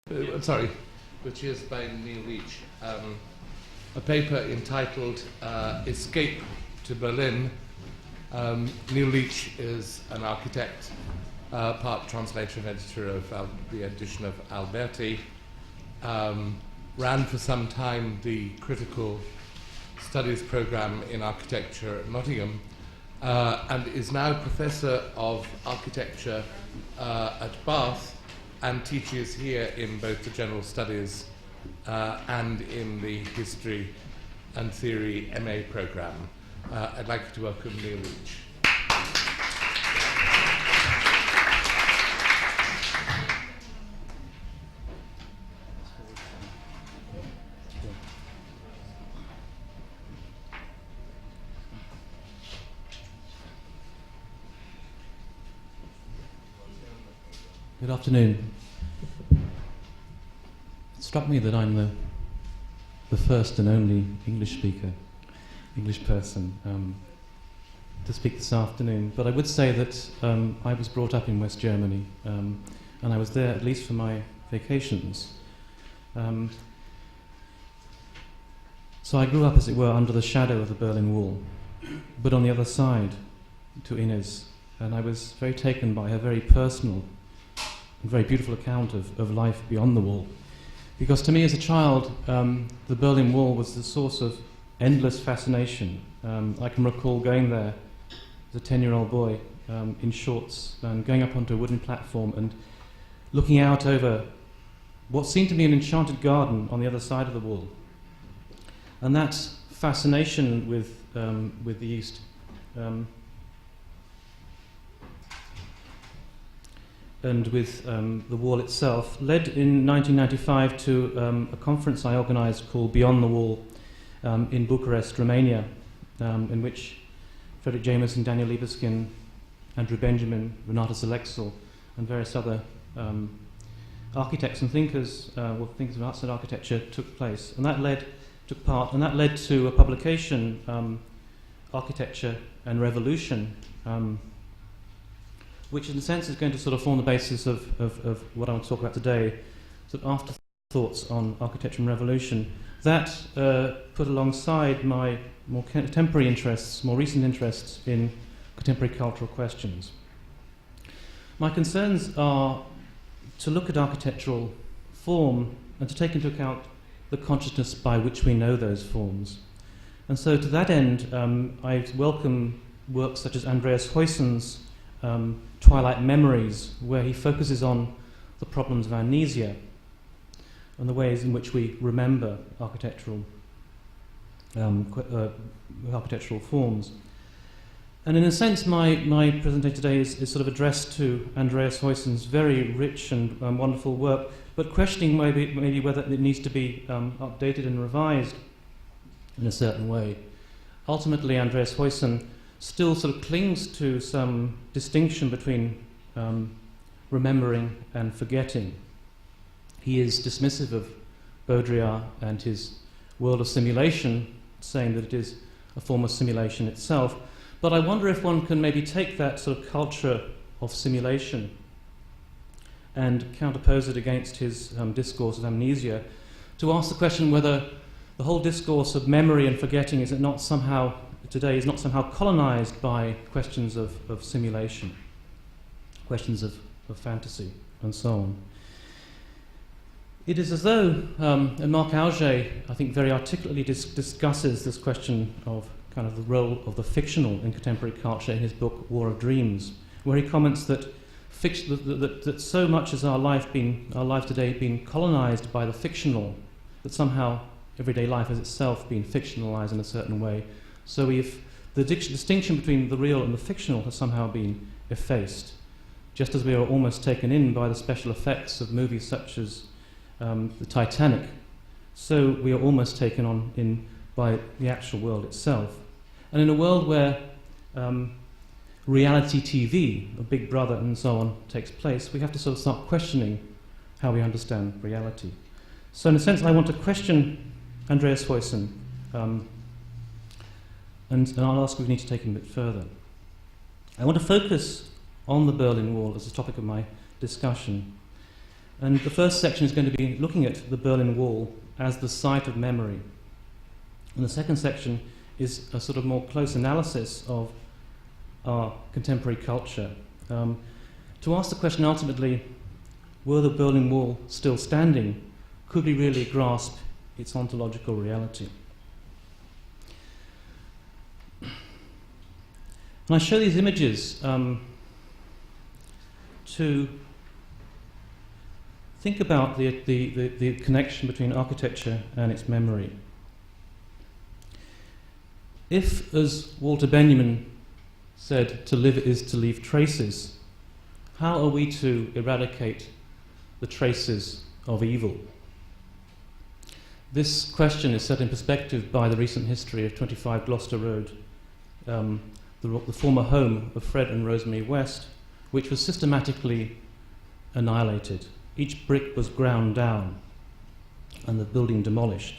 Which is by Neil Leach, a paper entitled Escape to Berlin. Neil Leach is an architect, part translator and editor of the edition of Alberti, ran for some time the critical studies program in architecture at Nottingham, and is now professor of architecture at Bath, and teaches here in both the general studies and in the history and theory MA program. I'd like to welcome Neil Leach. Good afternoon. It struck me that I'm the first and only English person to speak this afternoon. But I would say that I was brought up in West Germany, and I was there at least for my vacations. So I grew up, as it were, under the shadow of the Berlin Wall, but on the other side to Inez, and I was very taken by her very personal and very beautiful account of life beyond the wall. Because to me as a child, the Berlin Wall was the source of endless fascination. I can recall going there as a 10-year-old boy in shorts and going up onto a wooden platform and looking out over what seemed to be an enchanted garden on the other side of the wall. And that fascination with the East and with the wall itself, led in 1995 to a conference I organised called Beyond the Wall in Bucharest, Romania, in which Frederick Jameson, Daniel Libeskind, Andrew Benjamin, Renata Selexel, and various other architects and thinkers, thinkers of arts and architecture took place. And that led to a publication, Architecture and Revolution, which in a sense is going to sort of form the basis of what I want to talk about today, sort of afterthoughts on architecture and revolution. That put alongside my more contemporary interests, more recent interests in contemporary cultural questions. My concerns are to look at architectural form and to take into account the consciousness by which we know those forms. And so to that end, I welcome works such as Andreas Huyssen's Twilight Memories, where he focuses on the problems of amnesia and the ways in which we remember architectural forms. And in a sense, my presentation today is sort of addressed to Andreas Huyssen's very rich and wonderful work, but questioning maybe whether it needs to be updated and revised in a certain way. Ultimately, Andreas Huyssen still sort of clings to some distinction between remembering and forgetting. He is dismissive of Baudrillard and his world of simulation, saying that it is a form of simulation itself. But I wonder if one can maybe take that sort of culture of simulation and counterpose it against his discourse of amnesia, to ask the question whether the whole discourse of memory and forgetting is not somehow colonized by questions of simulation, questions of fantasy, and so on. It is as though, and Marc Auger, I think, very articulately discusses this question of kind of the role of the fictional in contemporary culture in his book War of Dreams, where he comments that that so much has our life today been colonized by the fictional, that somehow everyday life has itself been fictionalized in a certain way. So if the distinction between the real and the fictional has somehow been effaced, just as we are almost taken in by the special effects of movies such as the Titanic, so we are almost taken in by the actual world itself. And in a world where reality TV, Big Brother and so on, takes place, we have to sort of start questioning how we understand reality. So in a sense, I want to question Andreas Huyssen, and I'll ask if we need to take him a bit further. I want to focus on the Berlin Wall as the topic of my discussion. And the first section is going to be looking at the Berlin Wall as the site of memory. And the second section is a sort of more close analysis of our contemporary culture. To ask the question ultimately, were the Berlin Wall still standing? Could we really grasp its ontological reality? And I show these images to think about the connection between architecture and its memory. If, as Walter Benjamin said, to live is to leave traces, how are we to eradicate the traces of evil? This question is set in perspective by the recent history of 25 Gloucester Road, the former home of Fred and Rosemary West, which was systematically annihilated. Each brick was ground down and the building demolished.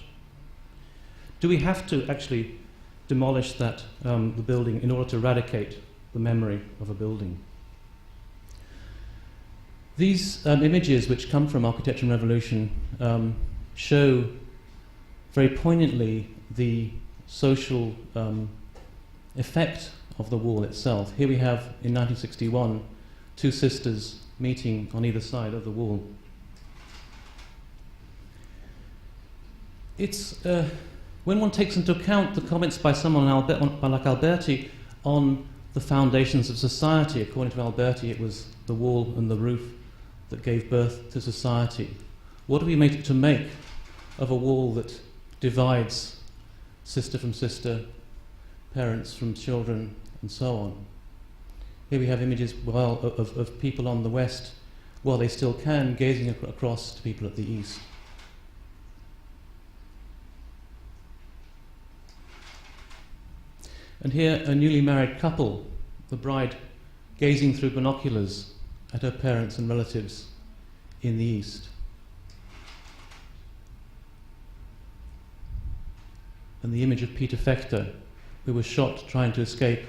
Do we have to actually demolish the building in order to eradicate the memory of a building? These images, which come from Architecture and Revolution, show very poignantly the social effect of the wall itself. Here we have, in 1961, two sisters meeting on either side of the wall. It's when one takes into account the comments by someone like Alberti on the foundations of society. According to Alberti, it was the wall and the roof that gave birth to society. What are we made to make of a wall that divides sister from sister, parents from children, and so on? Here we have images of people on the west, while they still can, gazing across to people at the east. And here, a newly married couple, the bride gazing through binoculars at her parents and relatives in the east. And the image of Peter Fechter, who was shot trying to escape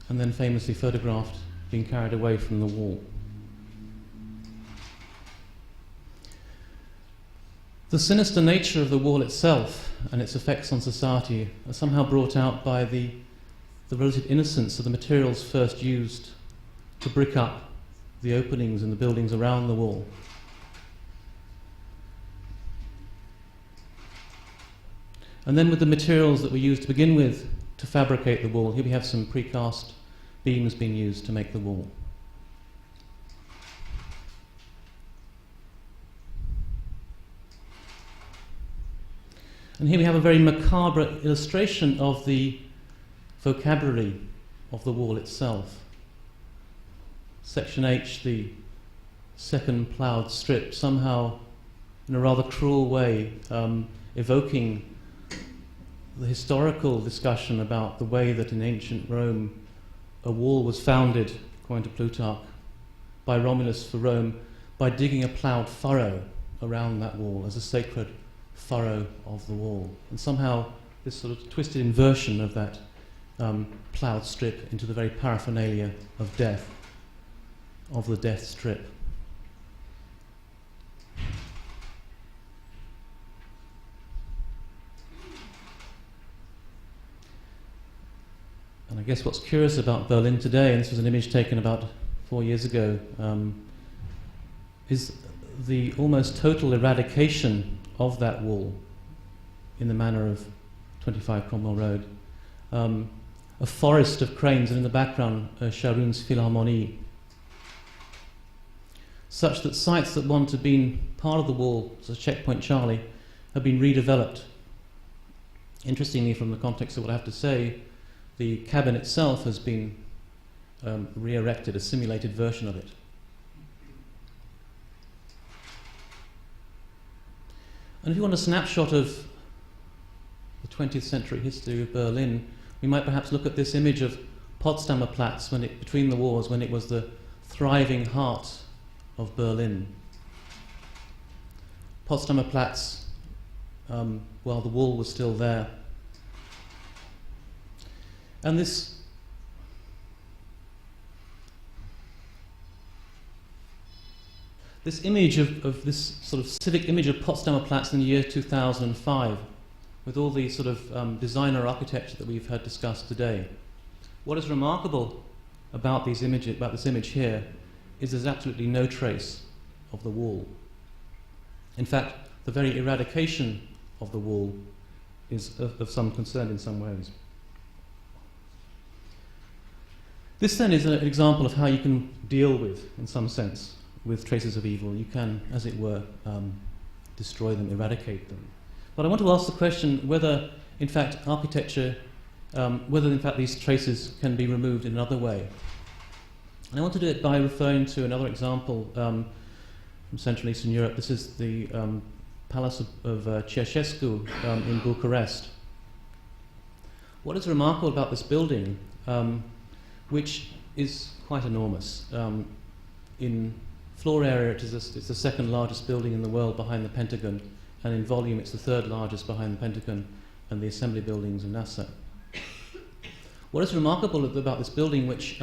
and then famously photographed being carried away from the wall. The sinister nature of the wall itself and its effects on society are somehow brought out by the relative innocence of the materials first used to brick up the openings in the buildings around the wall. And then with the materials that were used to begin with to fabricate the wall, here we have some precast beams being used to make the wall. And here we have a very macabre illustration of the vocabulary of the wall itself. Section H, the second ploughed strip, somehow in a rather cruel way evoking the historical discussion about the way that in ancient Rome a wall was founded, according to Plutarch, by Romulus for Rome by digging a ploughed furrow around that wall as a sacred furrow of the wall. And somehow this sort of twisted inversion of that ploughed strip into the very paraphernalia of death, of the death strip. And I guess what's curious about Berlin today, and this was an image taken about 4 years ago, is the almost total eradication of that wall in the manner of 25 Cromwell Road. A forest of cranes, and in the background, Sharon's Philharmonie, such that sites that once had been part of the wall, such as Checkpoint Charlie, have been redeveloped. Interestingly, from the context of what I have to say, the cabin itself has been re-erected, a simulated version of it. And if you want a snapshot of the 20th century history of Berlin, we might perhaps look at this image of Potsdamer Platz between the wars, when it was the thriving heart of Berlin. Potsdamer Platz, while the wall was still there. And this this image of this sort of civic image of Potsdamer Platz in the year 2005, with all the sort of designer architecture that we've had discussed today. What is remarkable about this image here is there's absolutely no trace of the wall. In fact, the very eradication of the wall is of some concern in some ways. This then is an example of how you can deal with, in some sense, with traces of evil. You can, as it were, destroy them, eradicate them. But I want to ask the question whether, in fact, architecture, whether, in fact, these traces can be removed in another way. And I want to do it by referring to another example from Central Eastern Europe. This is the Palace of Cheshire in Bucharest. What is remarkable about this building, which is quite enormous, in floor area it's the second largest building in the world behind the Pentagon, and in volume it's the third largest behind the Pentagon and the assembly buildings in NASA. What is remarkable about this building, which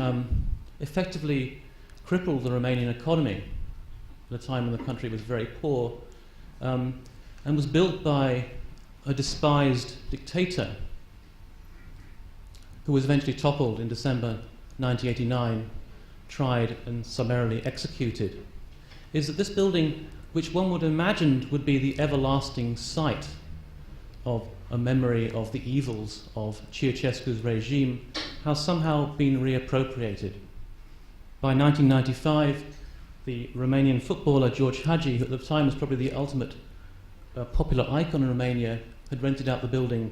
effectively crippled the Romanian economy at a time when the country was very poor, and was built by a despised dictator who was eventually toppled in December 1989, tried and summarily executed, is that this building, which one would imagine would be the everlasting site of a memory of the evils of Ceausescu's regime, has somehow been reappropriated. By 1995, the Romanian footballer George Hagi, who at the time was probably the ultimate popular icon in Romania, had rented out the building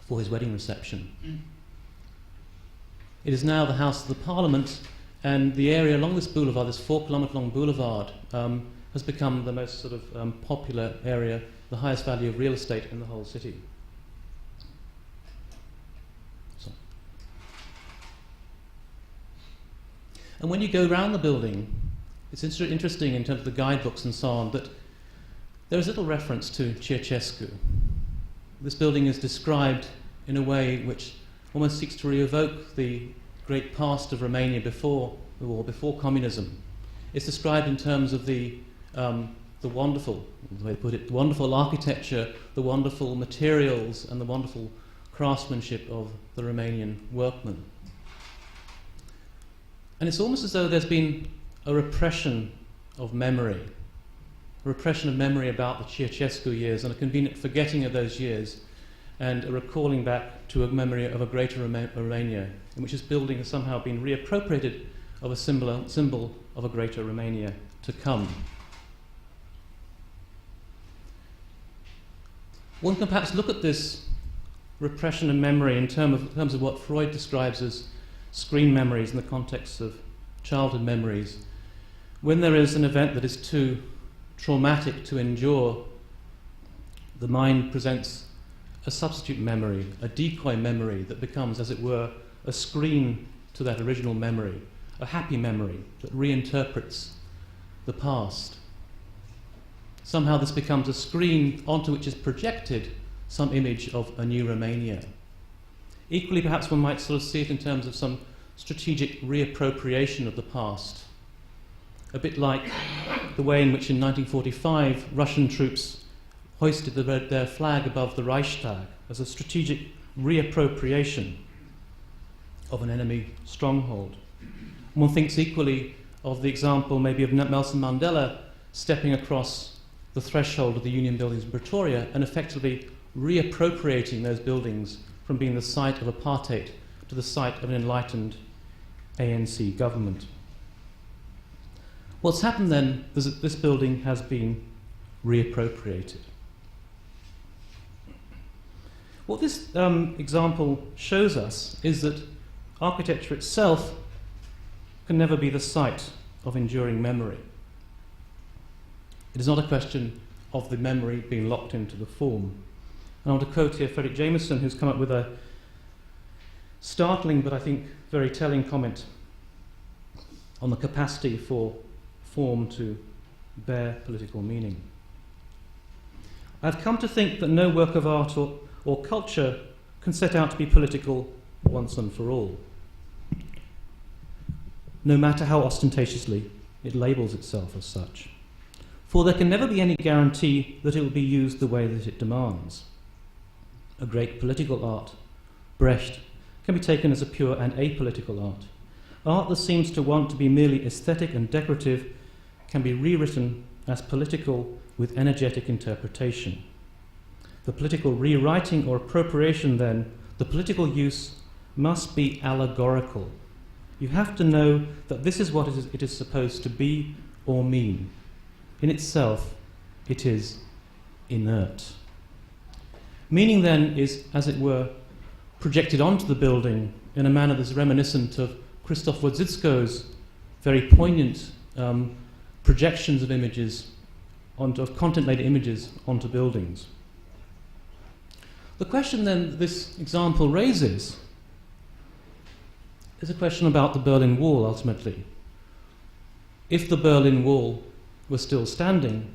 for his wedding reception. It is now the House of the Parliament, and the area along this boulevard, this 4-kilometre-long boulevard, has become the most sort of popular area, the highest value of real estate in the whole city. And when you go around the building, it's interesting in terms of the guidebooks and so on that there is little reference to Ceausescu. This building is described in a way which almost seeks to re-evoke the great past of Romania before the war, before communism. It's described in terms of the wonderful, the way to put it, wonderful architecture, the wonderful materials, and the wonderful craftsmanship of the Romanian workmen. And it's almost as though there's been a repression of memory about the Ceausescu years, and a convenient forgetting of those years, and a recalling back to a memory of a greater Romania, in which this building has somehow been reappropriated of a symbol of a greater Romania to come. One can perhaps look at this repression of memory in terms of what Freud describes as screen memories in the context of childhood memories. When there is an event that is too traumatic to endure, the mind presents a substitute memory, a decoy memory that becomes, as it were, a screen to that original memory, a happy memory that reinterprets the past. Somehow this becomes a screen onto which is projected some image of a new Romania. Equally, perhaps one might sort of see it in terms of some strategic reappropriation of the past, a bit like the way in which in 1945 Russian troops hoisted their flag above the Reichstag as a strategic reappropriation of an enemy stronghold. One thinks equally of the example maybe of Nelson Mandela stepping across the threshold of the Union buildings in Pretoria and effectively reappropriating those buildings from being the site of apartheid to the site of an enlightened ANC government. What's happened then is that this building has been reappropriated. What this example shows us is that architecture itself can never be the site of enduring memory. It is not a question of the memory being locked into the form. And I want to quote here Frederick Jameson, who's come up with a startling but I think very telling comment on the capacity for form to bear political meaning. I've come to think that no work of art or culture can set out to be political once and for all, no matter how ostentatiously It labels itself as such. For there can never be any guarantee that it will be used the way that it demands. A great political art, Brecht, can be taken as a pure and apolitical art. Art that seems to want to be merely aesthetic and decorative can be rewritten as political with energetic interpretation. The political rewriting or appropriation, then, the political use, must be allegorical. You have to know that this is what it is supposed to be or mean. In itself, it is inert. Meaning, then, is, as it were, projected onto the building in a manner that's reminiscent of Krzysztof Wojcicki's very poignant projections of images, of content-laden images onto buildings. The question, then, this example raises is a question about the Berlin Wall, ultimately. If the Berlin Wall were still standing,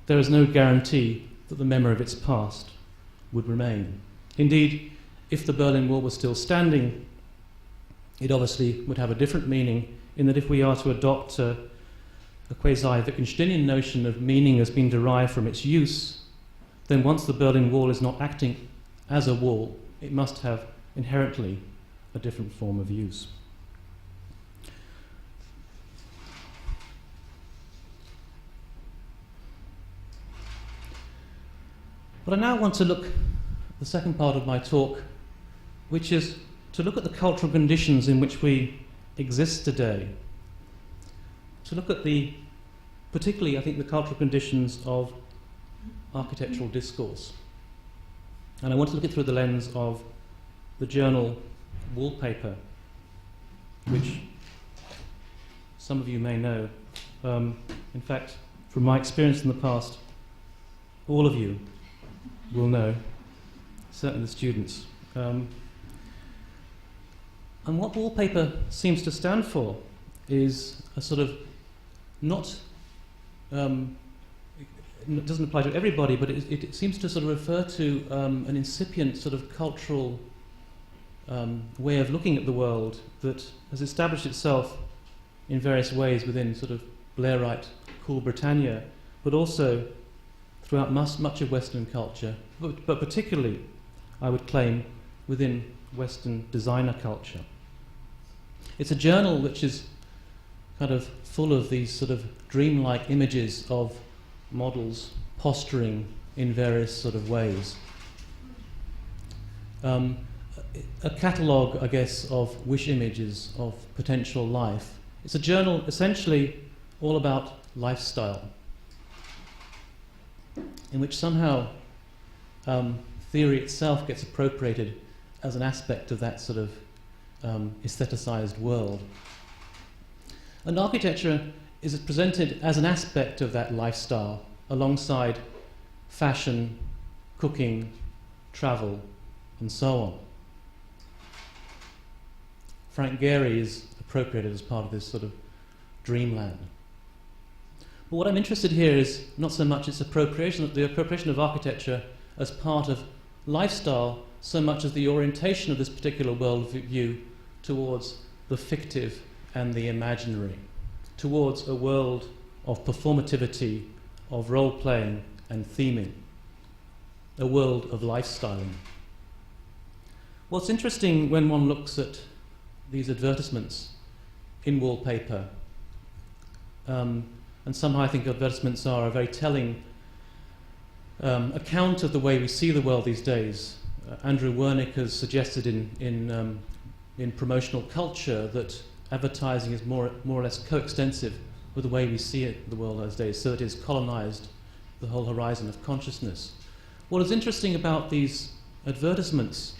there is no guarantee that the memory of its past would remain. Indeed, if the Berlin Wall was still standing, it obviously would have a different meaning, in that if we are to adopt a quasi-Wittgensteinian notion of meaning as being derived from its use, then once the Berlin Wall is not acting as a wall, it must have inherently a different form of use. But I now want to look at the second part of my talk, which is to look at the cultural conditions in which we exist today. To look at particularly, I think, the cultural conditions of architectural discourse. And I want to look at it through the lens of the journal Wallpaper, which some of you may know. In fact, from my experience in the past, all of you will know, certainly the students. And what Wallpaper seems to stand for is a sort of it doesn't apply to everybody, but it seems to sort of refer to an incipient sort of cultural way of looking at the world that has established itself in various ways within sort of Blairite, cool Britannia, but also throughout much of Western culture, but particularly, I would claim, within Western designer culture. It's a journal which is kind of full of these sort of dreamlike images of models posturing in various sort of ways. A catalogue, I guess, of wish images of potential life. It's a journal essentially all about lifestyle, in which somehow theory itself gets appropriated as an aspect of that sort of aestheticized world. And architecture is presented as an aspect of that lifestyle, alongside fashion, cooking, travel, and so on. Frank Gehry is appropriated as part of this sort of dreamland. But what I'm interested here is not so much its appropriation, the appropriation of architecture as part of lifestyle, so much as the orientation of this particular worldview towards the fictive and the imaginary, towards a world of performativity, of role-playing and theming, a world of lifestyling. What's interesting when one looks at these advertisements in Wallpaper, and somehow I think advertisements are a very telling account of the way we see the world these days. Andrew Wernick has suggested in promotional culture that advertising is more or less coextensive with the way we see it the world those days, so it has colonized the whole horizon of consciousness. What is interesting about these advertisements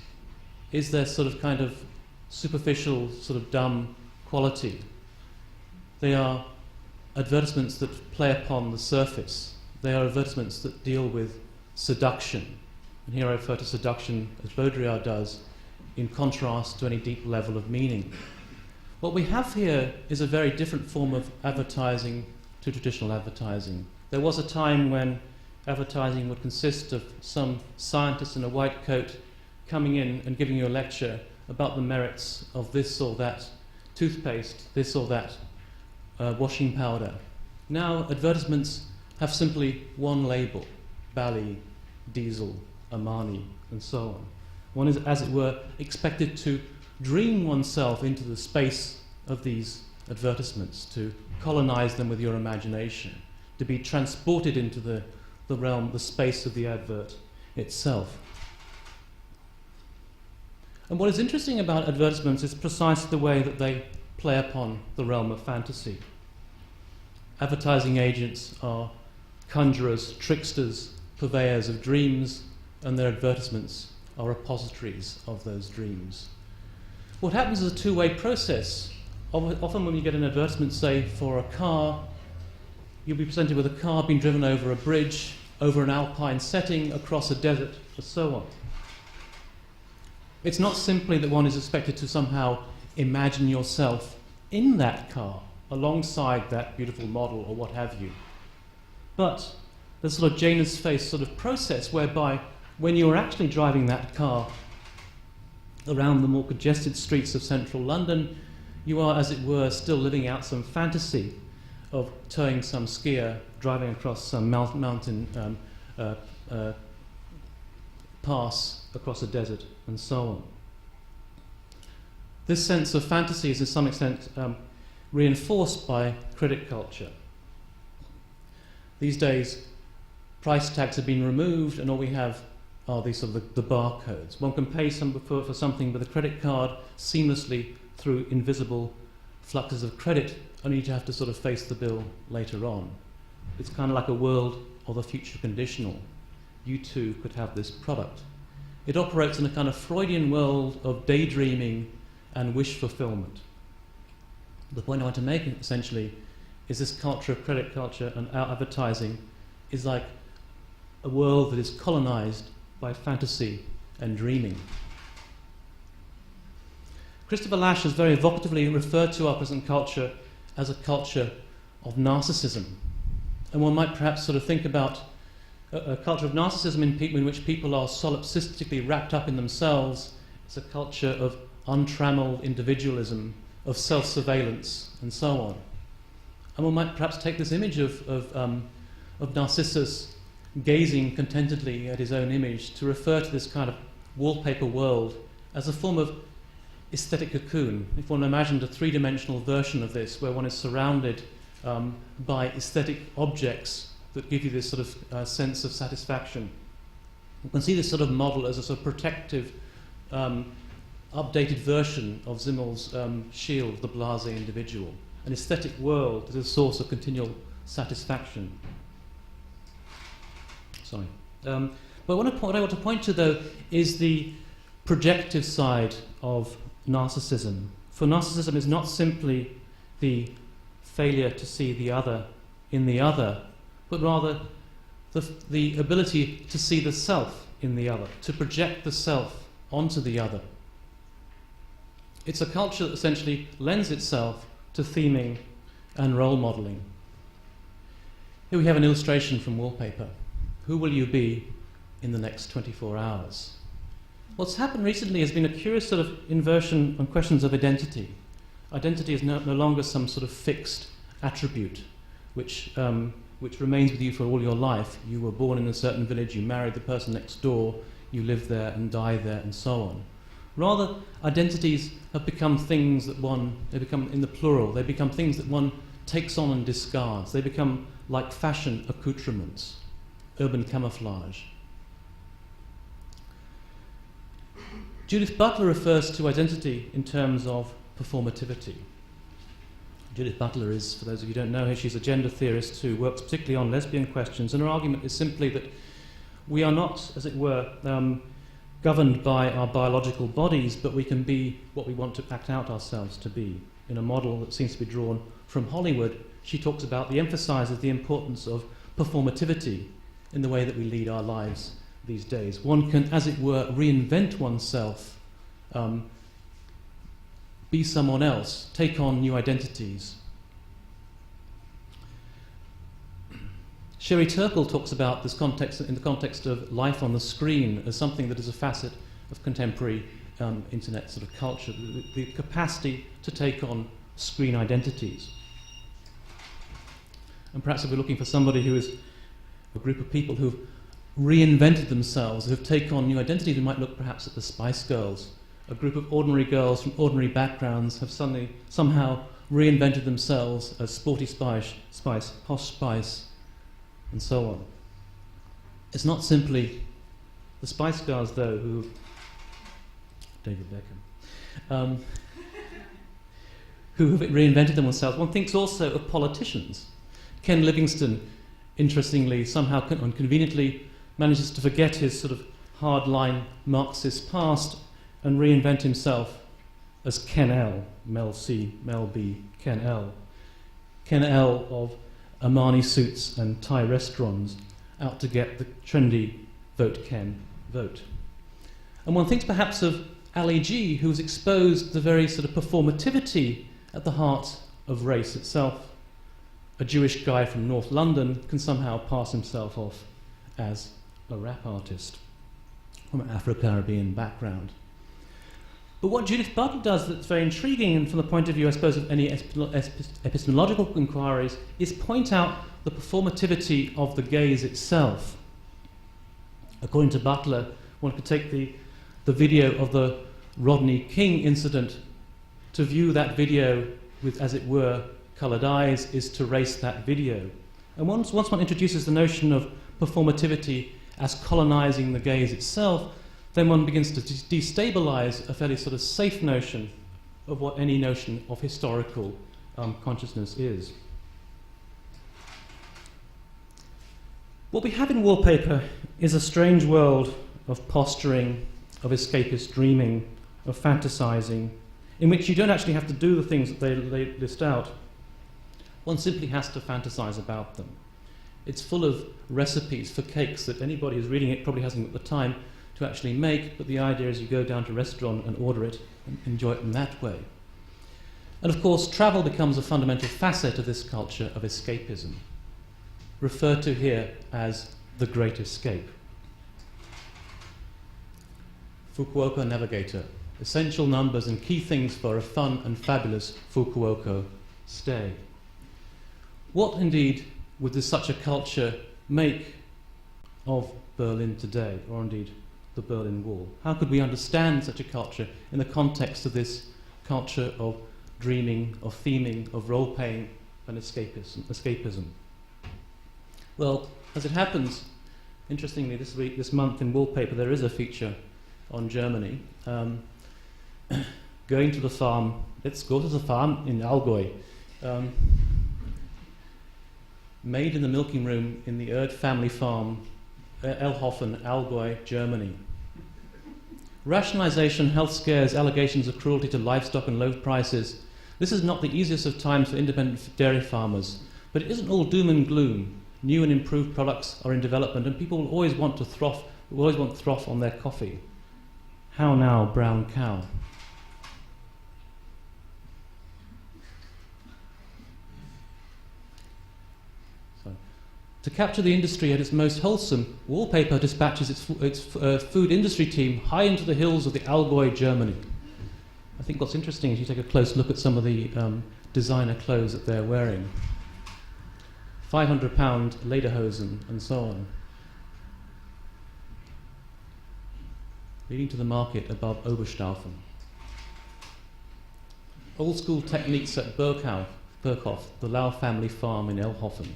is their sort of kind of superficial, sort of dumb quality. They are advertisements that play upon the surface. They are advertisements that deal with seduction. And here I refer to seduction as Baudrillard does, in contrast to any deep level of meaning. What we have here is a very different form of advertising to traditional advertising. There was a time when advertising would consist of some scientist in a white coat coming in and giving you a lecture about the merits of this or that toothpaste, this or that washing powder. Now advertisements have simply one label: Bally, Diesel, Armani, and so on. One is, as it were, expected to dream oneself into the space of these advertisements, to colonize them with your imagination, to be transported into the realm, the space of the advert itself. And what is interesting about advertisements is precisely the way that they play upon the realm of fantasy. Advertising agents are conjurers, tricksters, purveyors of dreams, and their advertisements are repositories of those dreams. What happens is a two-way process. Often when you get an advertisement, say, for a car, you'll be presented with a car being driven over a bridge, over an alpine setting, across a desert, and so on. It's not simply that one is expected to somehow imagine yourself in that car, alongside that beautiful model or what have you. But there's sort of Janus face sort of process whereby when you're actually driving that car around the more congested streets of central London, you are, as it were, still living out some fantasy of towing some skier, driving across some mountain pass across a desert, and so on. This sense of fantasy is to some extent reinforced by credit culture. These days, price tags have been removed, and all we have are these sort of the barcodes. One can pay for something with a credit card seamlessly through invisible fluxes of credit, only to have to sort of face the bill later on. It's kind of like a world of the future conditional. You too could have this product. It operates in a kind of Freudian world of daydreaming and wish fulfillment. The point I want to make, essentially, is this culture of credit culture and our advertising is like a world that is colonized by fantasy and dreaming. Christopher Lasch has very evocatively referred to our present culture as a culture of narcissism. And one might perhaps sort of think about a culture of narcissism in which people are solipsistically wrapped up in themselves. It's a culture of untrammeled individualism, of self-surveillance, and so on. And one might perhaps take this image of Narcissus gazing contentedly at his own image to refer to this kind of wallpaper world as a form of aesthetic cocoon. If one imagined a three-dimensional version of this where one is surrounded by aesthetic objects that give you this sort of sense of satisfaction. You can see this sort of model as a sort of protective, updated version of Zimmel's shield, the blasé individual. An aesthetic world is a source of continual satisfaction. Sorry. But what I want to point to, though, is the projective side of narcissism. For narcissism is not simply the failure to see the other in the other, but rather the ability to see the self in the other, to project the self onto the other. It's a culture that essentially lends itself to theming and role modelling. Here we have an illustration from wallpaper. Who will you be in the next 24 hours? What's happened recently has been a curious sort of inversion on questions of identity. Identity is no longer some sort of fixed attribute which remains with you for all your life. You were born in a certain village, you married the person next door, you live there and die there, and so on. Rather, identities have become things that they become in the plural, they become things that one takes on and discards. They become like fashion accoutrements, urban camouflage. Judith Butler refers to identity in terms of performativity. Judith Butler is, for those of you who don't know her, she's a gender theorist who works particularly on lesbian questions, and her argument is simply that we are not, as it were, governed by our biological bodies, but we can be what we want to act out ourselves to be. In a model that seems to be drawn from Hollywood, she talks about, emphasizes the importance of performativity in the way that we lead our lives these days. One can, as it were, reinvent oneself, be someone else, take on new identities. Sherry Turkle talks about this context in the context of life on the screen as something that is a facet of contemporary internet sort of culture, the capacity to take on screen identities. And perhaps if we're looking for somebody who is a group of people who've reinvented themselves, who've taken on new identities, we might look perhaps at the Spice Girls. A group of ordinary girls from ordinary backgrounds have suddenly somehow reinvented themselves as Sporty Spice, Posh Spice, and so on. It's not simply the Spice Girls, though, who... David Beckham. Who have reinvented themselves. One thinks also of politicians. Ken Livingstone, interestingly, somehow conveniently manages to forget his sort of hardline Marxist past and reinvent himself as Ken L, Mel C, Mel B, Ken L. Ken L of Armani suits and Thai restaurants, out to get the trendy vote Ken vote. And one thinks perhaps of Ali G, who's exposed the very sort of performativity at the heart of race itself. A Jewish guy from North London can somehow pass himself off as a rap artist from an Afro-Caribbean background. But what Judith Butler does that's very intriguing, and from the point of view, I suppose, of any epistemological inquiries, is point out the performativity of the gaze itself. According to Butler, one could take the video of the Rodney King incident. To view that video with, as it were, coloured eyes is to race that video. And once one introduces the notion of performativity as colonising the gaze itself, then one begins to destabilise a fairly sort of safe notion of what any notion of historical consciousness is. What we have in Wallpaper is a strange world of posturing, of escapist dreaming, of fantasising, in which you don't actually have to do the things that they list out. One simply has to fantasise about them. It's full of recipes for cakes that anybody who's reading it probably hasn't got the time to actually make, but the idea is you go down to a restaurant and order it and enjoy it in that way. And of course, travel becomes a fundamental facet of this culture of escapism, referred to here as the Great Escape. Fukuoka Navigator, essential numbers and key things for a fun and fabulous Fukuoka stay. What indeed would such a culture make of Berlin today, or indeed the Berlin Wall? How could we understand such a culture in the context of this culture of dreaming, of theming, of role-playing and escapism? Well, as it happens, interestingly, this month in Wallpaper, there is a feature on Germany. Going to the farm, let's go to the farm in Allgäu. Made in the milking room in the Erd family farm, Ellhofen, Allgäu, Germany. Rationalization, health scares, allegations of cruelty to livestock and low prices. This is not the easiest of times for independent dairy farmers, but it isn't all doom and gloom. New and improved products are in development, and people will always want froth on their coffee. How now, brown cow? To capture the industry at its most wholesome, Wallpaper dispatches its food industry team high into the hills of the Allgäu, Germany. I think what's interesting is you take a close look at some of the designer clothes that they're wearing. £500 lederhosen and so on. Leading to the market above Oberstaufen. Old school techniques at Birkhoff, the Lau family farm in Ellhofen.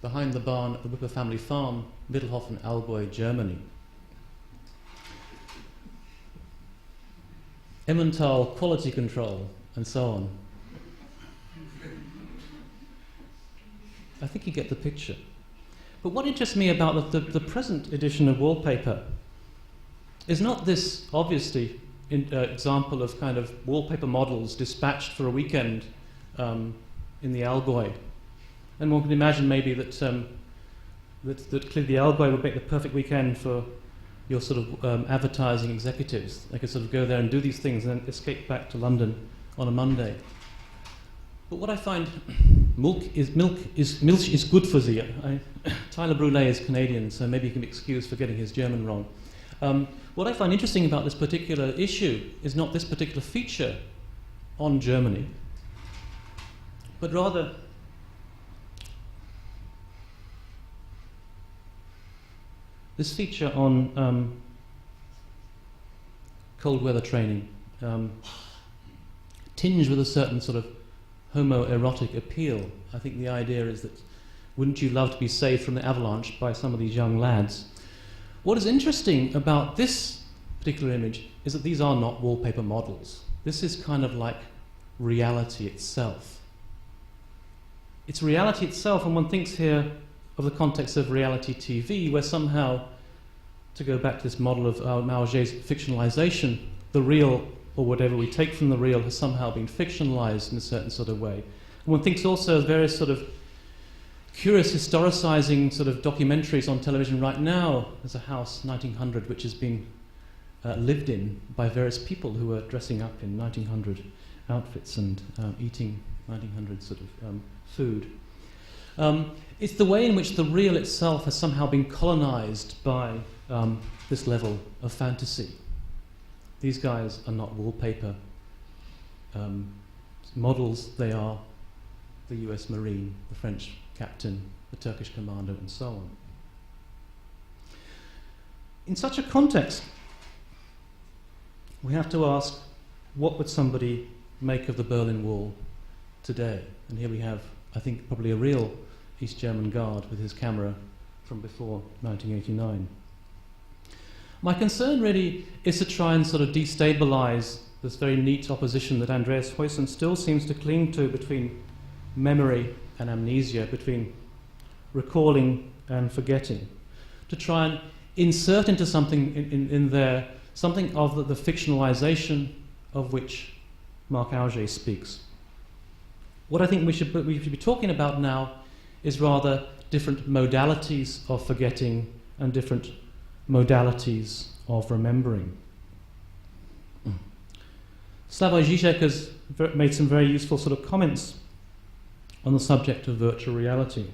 Behind the barn at the Wipper family farm, Mittelhofen, Allgäu, Germany. Emmental quality control, and so on. I think you get the picture. But what interests me about the present edition of Wallpaper is not this, obviously, example of kind of wallpaper models dispatched for a weekend in the Allgäu. And one can imagine maybe that clearly the Allgäu would make the perfect weekend for your sort of advertising executives. They could sort of go there and do these things and then escape back to London on a Monday. But what I find, milk is good for Sie. Tyler Brûlé is Canadian, so maybe he can be excused for getting his German wrong. What I find interesting about this particular issue is not this particular feature on Germany, but rather this feature on cold weather training, tinged with a certain sort of homoerotic appeal. I think the idea is that wouldn't you love to be saved from the avalanche by some of these young lads? What is interesting about this particular image is that these are not wallpaper models. This is kind of like reality itself. It's reality itself, and one thinks here of the context of reality TV, where somehow, to go back to this model of Mauger's fictionalization, the real, or whatever we take from the real, has somehow been fictionalized in a certain sort of way. And one thinks also of various sort of curious historicizing sort of documentaries on television right now. There's a house, 1900, which has been lived in by various people who are dressing up in 1900 outfits and eating 1900 sort of food. It's the way in which the real itself has somehow been colonized by this level of fantasy. These guys are not wallpaper models, they are the US Marine, the French captain, the Turkish commander, and so on. In such a context, we have to ask, what would somebody make of the Berlin Wall today? And here we have, I think, probably a real East German guard with his camera from before 1989. My concern really is to try and sort of destabilize this very neat opposition that Andreas Huyssen still seems to cling to between memory and amnesia, between recalling and forgetting, to try and insert into something in there something of the fictionalization of which Marc Auger speaks. What I think we should be talking about now is rather different modalities of forgetting and different modalities of remembering. Slavoj Žižek has made some very useful sort of comments on the subject of virtual reality.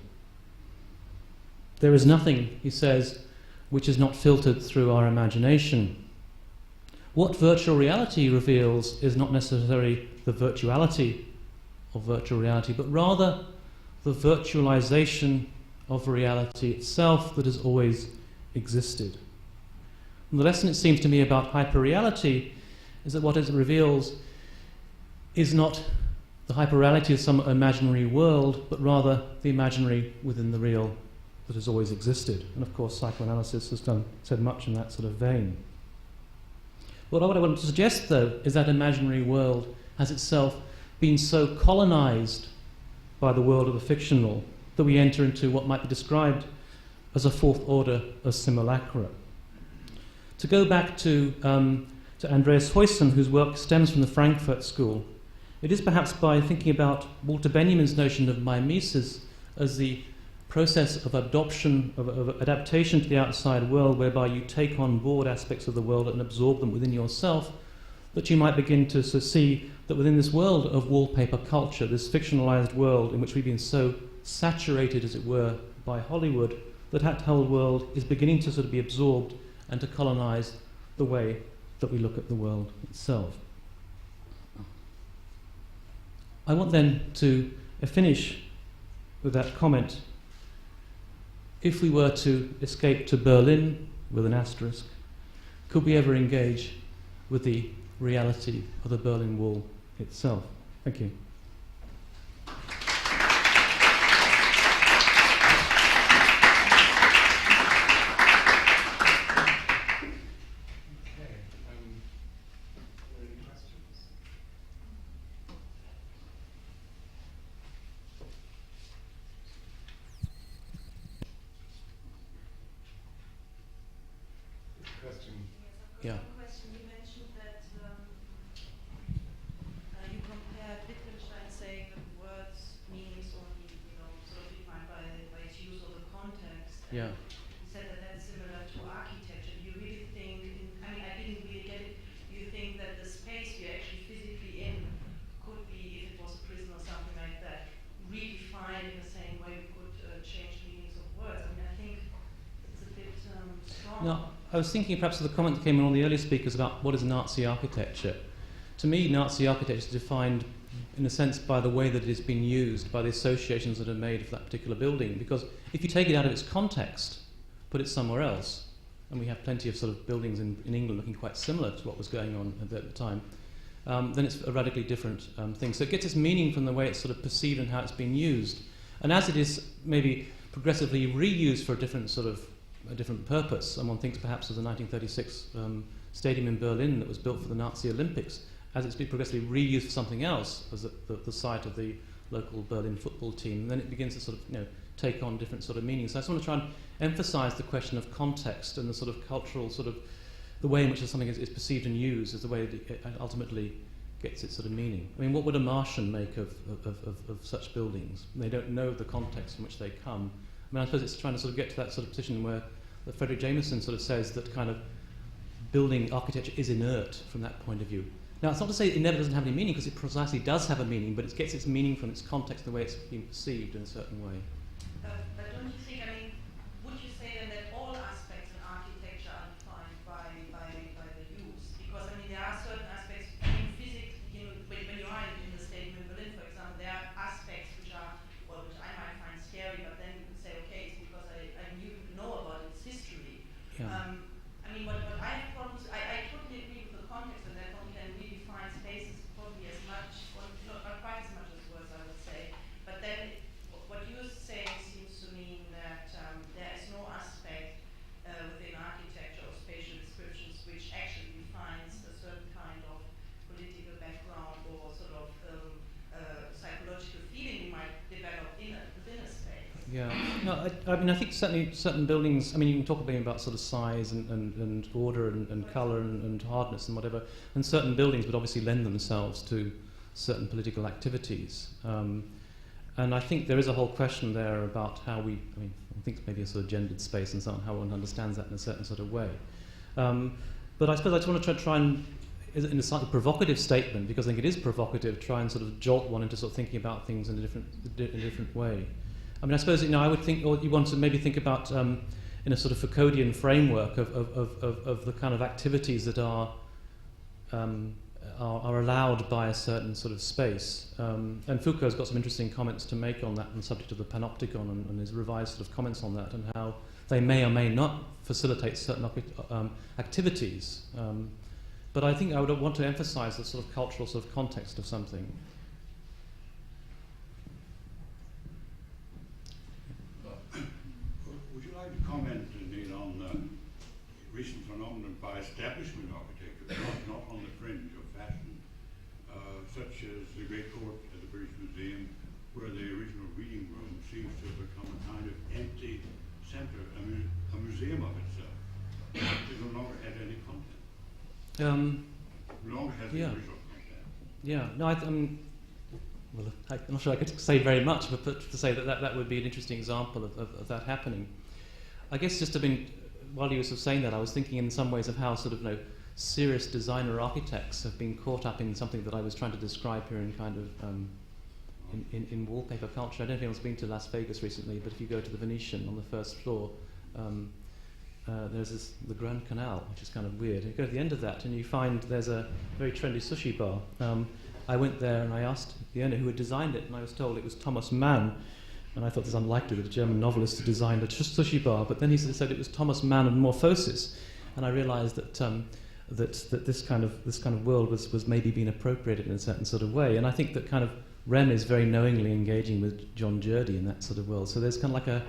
There is nothing, he says, which is not filtered through our imagination. What virtual reality reveals is not necessarily the virtuality of virtual reality, but rather the virtualization of reality itself that has always existed. And the lesson, it seems to me, about hyperreality is that what it reveals is not the hyperreality of some imaginary world, but rather the imaginary within the real that has always existed. And of course, psychoanalysis has said much in that sort of vein. What I want to suggest, though, is that imaginary world has itself been so colonized by the world of the fictional that we enter into what might be described as a fourth order of simulacra. To go back to Andreas Huyssen, whose work stems from the Frankfurt School, it is perhaps by thinking about Walter Benjamin's notion of mimesis as the process of adoption, of adaptation to the outside world, whereby you take on board aspects of the world and absorb them within yourself, that you might begin to see that within this world of wallpaper culture, this fictionalized world in which we've been so saturated, as it were, by Hollywood, that whole world is beginning to sort of be absorbed and to colonize the way that we look at the world itself. I want then to finish with that comment. If we were to escape to Berlin, with an asterisk, could we ever engage with the reality of the Berlin Wall itself? Thank you. Yeah. Question. You mentioned that you compared Wittgenstein saying that words meanings only, sort of defined by its use or the context. Yeah. You said that that's similar to architecture. Do you really think? I didn't really get it. Do you think that the space you're actually physically in could be, if it was a prison or something like that, redefined in the same way we could change meanings of words? I think it's a bit strong. No. I was thinking perhaps of the comment that came in on the earlier speakers about what is Nazi architecture. To me, Nazi architecture is defined, in a sense, by the way that it is being used, by the associations that are made for that particular building. Because if you take it out of its context, put it somewhere else, and we have plenty of sort of buildings in England looking quite similar to what was going on at the time, then it's a radically different thing. So it gets its meaning from the way it's sort of perceived and how it's been used. And as it is maybe progressively reused for a different purpose, someone thinks perhaps of the 1936 stadium in Berlin that was built for the Nazi Olympics, as it's been progressively reused for something else as the site of the local Berlin football team, and then it begins to sort of take on different sort of meanings. So I just want to try and emphasize the question of context and the sort of cultural sort of the way in which something is perceived and used as the way it ultimately gets its sort of meaning. I mean, what would a Martian make of such buildings? They don't know the context in which they come. I mean, I suppose it's trying to sort of get to that sort of position where Frederick Jameson sort of says that kind of building architecture is inert from that point of view. Now, it's not to say it never doesn't have any meaning, because it precisely does have a meaning, but it gets its meaning from its context and the way it's being perceived in a certain way. But don't you think, I mean, would you say then that all aspects in architecture are defined by the use? Because, I mean, there are certain aspects, I mean, physics, when you are in the stadium in Berlin, for example, there are aspects which are, well, which I might find scary, but then you can say, okay, it's because I know about its history. Yeah. I mean, what I have problems, I totally agree with the context, and that one can redefine spaces probably as much, or not quite as much as words, I would say. But then what you're saying seems to mean that there is no aspect within architecture or spatial descriptions which actually defines a certain kind of political background or sort of psychological feeling you might develop within a space. Yeah, no, I mean, I think certainly certain buildings, I mean, you can talk about sort of size and order and colour and hardness and whatever, and certain buildings would obviously lend themselves to certain political activities. And I think there is a whole question there about how I think maybe a sort of gendered space and so on, how one understands that in a certain sort of way. But I suppose I just want to try and, in a slightly provocative statement, because I think it is provocative, try and sort of jolt one into sort of thinking about things in a different way. I mean, I suppose, I would think, or you want to maybe think about in a sort of Foucauldian framework of the kind of activities that are allowed by a certain sort of space. And Foucault's got some interesting comments to make on that on the subject of the panopticon and his revised sort of comments on that and how they may or may not facilitate certain activities. But I think I would want to emphasize the sort of cultural sort of context of something. Comment indeed on recent phenomenon by establishment architecture, not on the fringe of fashion, such as the Great Court at the British Museum, where the original reading room seems to have become a kind of empty centre, a museum of itself. It no longer has any content. No longer has the original content. Yeah, no, well, I'm not sure I could say very much, but to say that would be an interesting example of that happening. I guess just while you were sort of saying that, I was thinking in some ways of how sort of serious designer architects have been caught up in something that I was trying to describe here in kind of in wallpaper culture. I don't know if anyone's been to Las Vegas recently, but if you go to the Venetian on the first floor, there's the Grand Canal, which is kind of weird. You go to the end of that and you find there's a very trendy sushi bar. I went there and I asked the owner who had designed it, and I was told it was Thomas Mann. And I thought it was unlikely that a German novelist had designed a sushi bar, but then he said it was Thomas Mann and Morphosis, and I realised that this kind of world was maybe being appropriated in a certain sort of way. And I think that kind of Rem is very knowingly engaging with John Jurdy in that sort of world. So there's kind of like an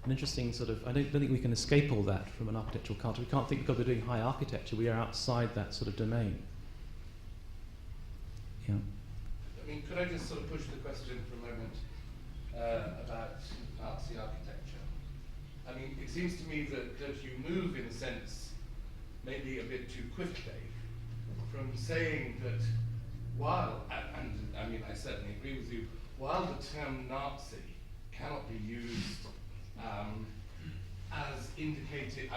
interesting sort of, I don't think we can escape all that from an architectural culture. We can't think because we're doing high architecture, we are outside that sort of domain. Yeah. I mean, could I just sort of push the question for a moment? About Nazi architecture. I mean, it seems to me that you move, in a sense, maybe a bit too quickly from saying that while, and I mean, I certainly agree with you, while the term Nazi cannot be used as indicated,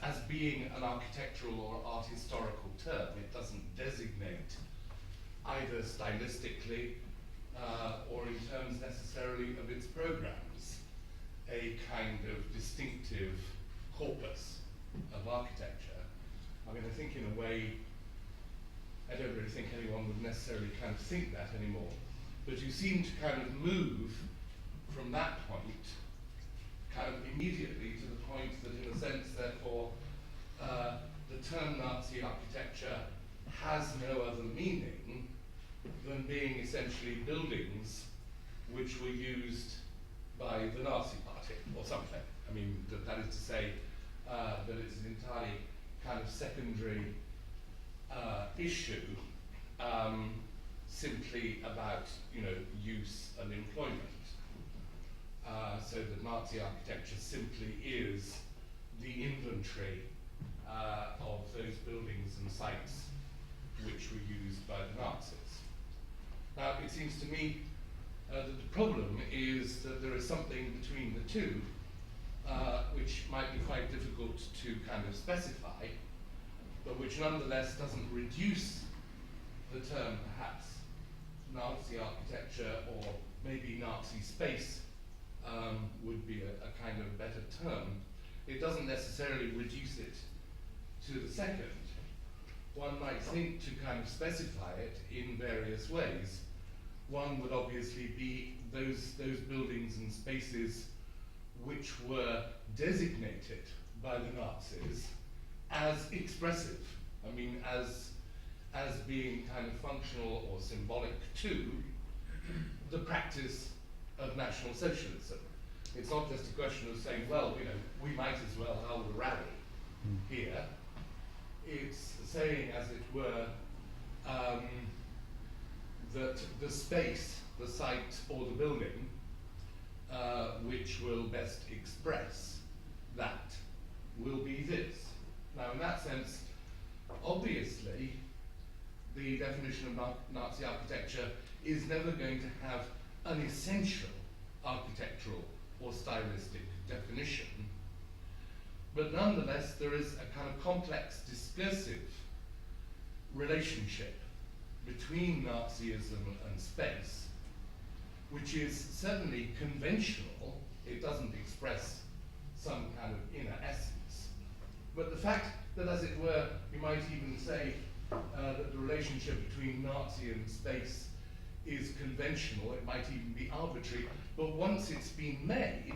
as being an architectural or art historical term, it doesn't designate either stylistically or in terms necessarily of its programs, a kind of distinctive corpus of architecture. I mean, I think in a way, I don't really think anyone would necessarily kind of think that anymore, but you seem to kind of move from that point kind of immediately to the point that in a sense, therefore, being essentially buildings which were used by the Nazi Party or something. I mean, that is to say that it's an entirely kind of secondary issue, simply about, use and employment. So that Nazi architecture simply is the inventory of those buildings and sites which were used by the Nazis. Now, it seems to me that the problem is that there is something between the two which might be quite difficult to kind of specify, but which nonetheless doesn't reduce the term perhaps Nazi architecture, or maybe Nazi space would be a kind of better term. It doesn't necessarily reduce it to the second. One might think to kind of specify it in various ways. One would obviously be those buildings and spaces which were designated by the Nazis as expressive. I mean, as being kind of functional or symbolic to the practice of National Socialism. It's not just a question of saying, well, we might as well hold a rally here. It's saying, as it were, that the space, the site, or the building which will best express that will be this. Now, in that sense, obviously, the definition of Nazi architecture is never going to have an essential architectural or stylistic definition, but nonetheless there is a kind of complex discursive relationship between Nazism and space, which is certainly conventional. It doesn't express some kind of inner essence, but the fact that, as it were, you might even say that the relationship between Nazi and space is conventional, it might even be arbitrary, but once it's been made,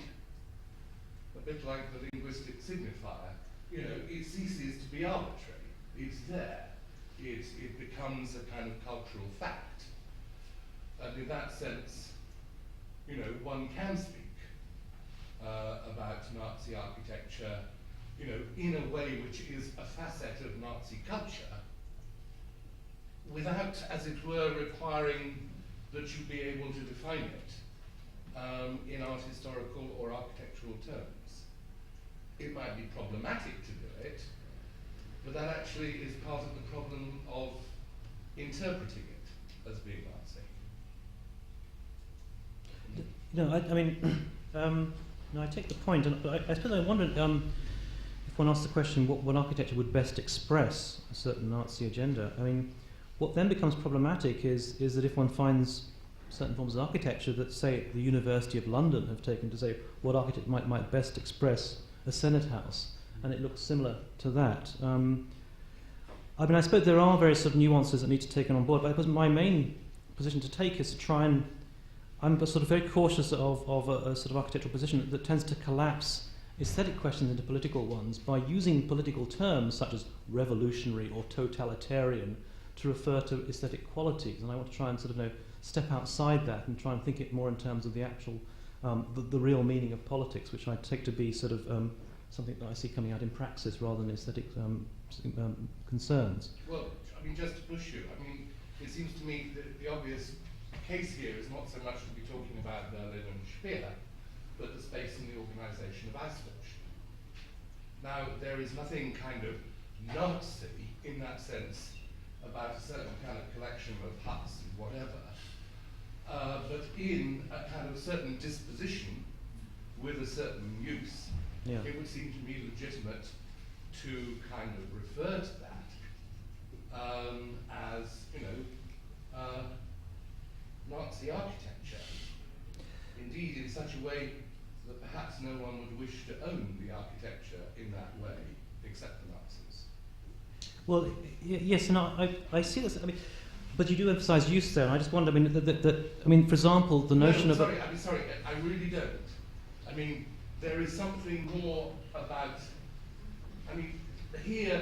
a bit like the linguistic signifier, it ceases to be arbitrary. It's there. It becomes a kind of cultural fact. And in that sense, one can speak about Nazi architecture, in a way which is a facet of Nazi culture, without, as it were, requiring that you be able to define it in art historical or architectural terms. It might be problematic to do it, but that actually is part of the problem of interpreting it as being Nazi. I take the point, but I suppose I wondered if one asked the question what architecture would best express a certain Nazi agenda. What then becomes problematic is that if one finds certain forms of architecture that, say, the University of London have taken to say what architect might best express a Senate House, and it looks similar to that. I suppose there are various sort of nuances that need to be taken on board, but I suppose my main position to take is to try and, I'm sort of very cautious of a sort of architectural position that tends to collapse aesthetic questions into political ones by using political terms such as revolutionary or totalitarian to refer to aesthetic qualities, and I want to try and sort of step outside that and try and think it more in terms of the actual, the real meaning of politics, which I take to be sort of something that I see coming out in praxis rather than aesthetic concerns. Well, just to push you, it seems to me that the obvious case here is not so much to be talking about Berlin and Speer, but the space in the organisation of Auschwitz. Now, there is nothing kind of Nazi in that sense about a certain kind of collection of huts and whatever, but in a kind of certain disposition with a certain use, it would seem to me legitimate to kind of refer to that as, Nazi architecture. Indeed, in such a way that perhaps no one would wish to own the architecture in that way, except the Nazis. Well, yes, and I see this. But you do emphasise use there. And I just wonder. For example, the notion of. Sorry. I really don't. There is something more about. Here,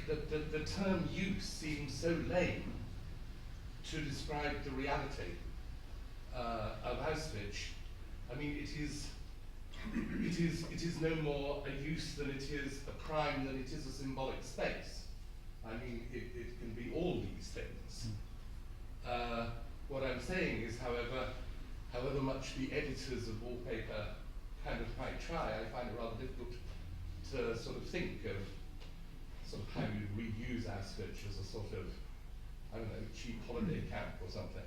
the term use seems so lame to describe the reality of Auschwitz, I mean, it is no more a use than it is a crime, than it is a symbolic space. I mean, it can be all these things. What I'm saying is, however much the editors of Wallpaper kind of might try, I find it rather difficult to sort of think of sort of how you reuse Auschwitz as a sort of, I don't know, cheap holiday camp or something.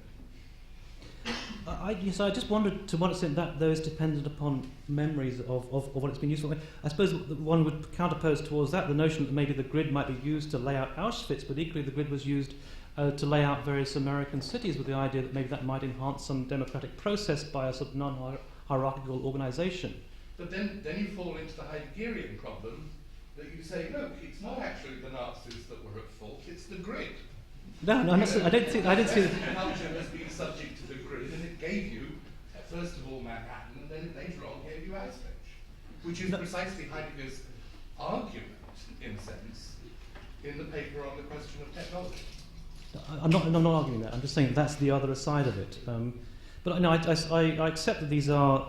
I just wondered to what extent that those dependent upon memories of what it's been used for. I suppose one would counterpose towards that the notion that maybe the grid might be used to lay out Auschwitz, but equally the grid was used to lay out various American cities, with the idea that maybe that might enhance some democratic process by a sort of non-hierarchical organisation. But then you fall into the Heideggerian problem that you say, look, it's not actually the Nazis that were at fault, it's the grid. No, I didn't see that. Culture has been subject to the grid, and it gave you, first of all, Manhattan, and then later on gave you Auschwitz, which is precisely Heidegger's argument, in a sense, in the paper on the question of technology. I'm not arguing that. I'm just saying that's the other side of it. But no, I accept that these are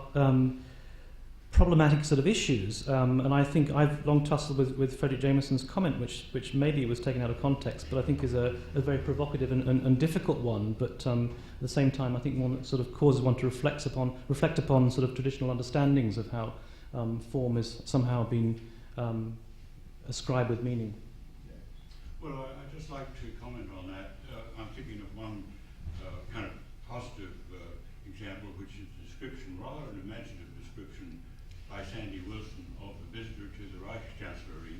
problematic sort of issues, and I think I've long tussled with Frederick Jameson's comment, which maybe was taken out of context, but I think is a very provocative and difficult one, but at the same time I think one that sort of causes one to reflect upon sort of traditional understandings of how form is somehow been ascribed with meaning. Well, I'd just like to comment on that. I'm thinking of one kind of positive example, which is a description, rather an imaginative description, by Sandy Wilson of the visitor to the Reichskanzlei,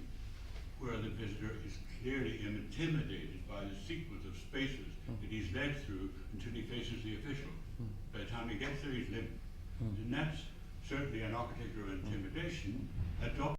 where the visitor is clearly intimidated by the sequence of spaces that he's led through until he faces the official. By the time he gets there, he's limped. And that's certainly an architecture of intimidation adopted